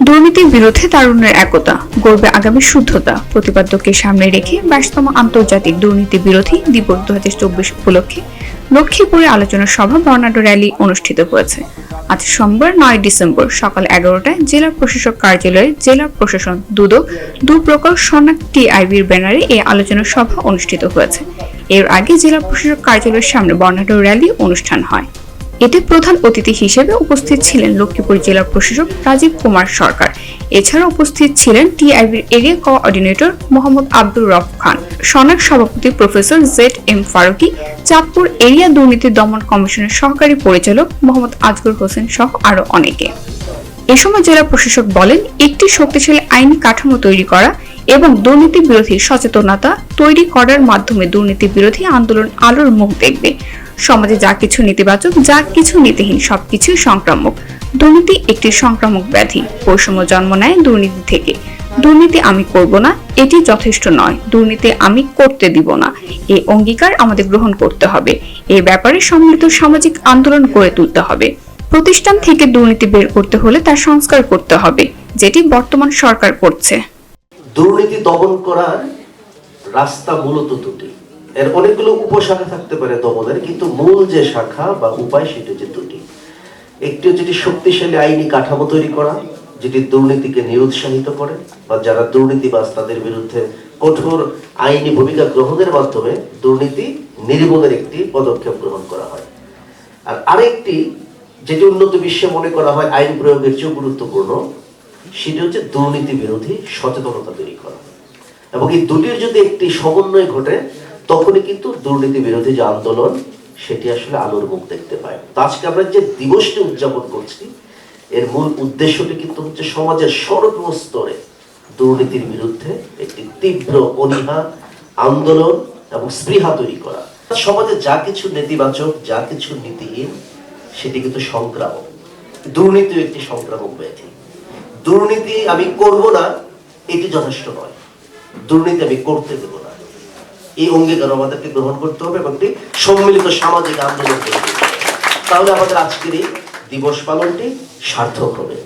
দুর্নীতির বিরুদ্ধে তারুণ্যের একতা, গড়বে আগামী শুদ্ধতা প্রতিপাদ্যকে সামনে রেখে 22তম আন্তর্জাতিক দুর্নীতি বিরোধী দিবস 2024 উপলক্ষে লক্ষ্মীপুরে আলোচনা সভা বর্ণাঢ্য র্যালি অনুষ্ঠিত হয়েছে। আজ সোমবার 9 ডিসেম্বর সকাল 11টায় জেলা প্রশাসক কার্যালয়ে জেলা প্রশাসন দুদক দুপ্রকর সোনাক টিআইবির ব্যানারে এই আলোচনা সভা অনুষ্ঠিত হয়েছে। এর আগে জেলা প্রশাসক কার্যালয়ের সামনে বর্ণাঢ্য র্যালি অনুষ্ঠান হয়। এতে প্রধান অতিথি হিসেবে উপস্থিত ছিলেন লক্ষ্মীপুর জেলা প্রশাসক রাজীব কুমার সরকার। এছাড়া উপস্থিত ছিলেন টিআইবির এরিয়া কোঅর্ডিনেটর মোহাম্মদ আব্দুর রব খান, সনাক সভাপতি professor ZM Faruqui, Chandpur area দুর্নীতি দমন কমিশনের সহকারী পরিচালক মোহাম্মদ আজগর হোসেন সহ আরো অনেকে। এ সময় জেলা প্রশাসক বলেন, একটি শক্তিশালী আইনি কাঠামো তৈরি করা এবং দুর্নীতি বিরোধী সচেতনতা তৈরি করার মাধ্যমে দুর্নীতি বিরোধী আন্দোলন আলোর মুখ দেখবে। সমাজে যা কিছু নেতিবাচক, যা কিছু নীতিহীন, সবকিছুই সংক্রামক। দুর্নীতি একটি সংক্রামক ব্যাধি। বৈষম্য জন্ম নেয় দুর্নীতি থেকে। দুর্নীতি আমি করব না, এটি যথেষ্ট নয়। দুর্নীতি আমি করতে দিব না, এই অঙ্গীকার আমাদের গ্রহণ করতে হবে। এই ব্যাপারে সম্মিলিত সামাজিক আন্দোলন গড়ে তুলতে হবে। প্রতিষ্ঠান থেকে দুর্নীতি বের করতে হলে তার সংস্কার করতে হবে, যেটি বর্তমান সরকার করছে। দুর্নীতি দমন করার রাস্তা মূলত দুটি। এর অনেকগুলো উপশাখা থাকতে পারে দমনের, কিন্তু মূল যে শাখা বা উপায় সেটি হচ্ছে দুটি। একটি হচ্ছে শক্তিশালী আইনি কাঠামো তৈরি করা, যেটি দুর্নীতিকে নিরুৎসাহিত করে বা যারা দুর্নীতিবাজ তাদের বিরুদ্ধে কঠোর আইনি ভূমিকা গ্রহণের মাধ্যমে দুর্নীতি নির্মূলের একটি পদক্ষেপ গ্রহণ করা হয়। আর আরেকটি যেটি উন্নত বিশ্বে মনে করা হয় আইন প্রয়োগের চেয়ে গুরুত্বপূর্ণ, সেটি হচ্ছে দুর্নীতি বিরোধী সচেতনতা তৈরি করা। এবং এই দুটির যদি একটি সমন্বয় ঘটে, তখনই কিন্তু দুর্নীতি বিরোধী যে আন্দোলন সেটি আসলে আলোর মুখ দেখতে পায়। তো আজকে আমরা যে দিবসটি উদযাপন করছি, এর মূল উদ্দেশ্যটি কিন্তু হচ্ছে সমাজের সর্বস্তরে দুর্নীতির বিরুদ্ধে একটি তীব্র অনীহা, আন্দোলন এবং স্পৃহা তৈরি করা। সমাজে যা কিছু নেতিবাচক, যা কিছু নীতিহীন, সেটি কিন্তু সংক্রামক। দুর্নীতি একটি সংক্রামক ব্যাধি। দুর্নীতি আমি করব না, এটি যথেষ্ট নয়। দুর্নীতি আমি করতে দেব না, এই অঙ্গীকার আমাদেরকে গ্রহণ করতে হবে এবং একটি সম্মিলিত সামাজিক আন্দোলন করতে হবে। তাহলে আমাদের আজকের এই দিবস পালনটি সার্থক হবে।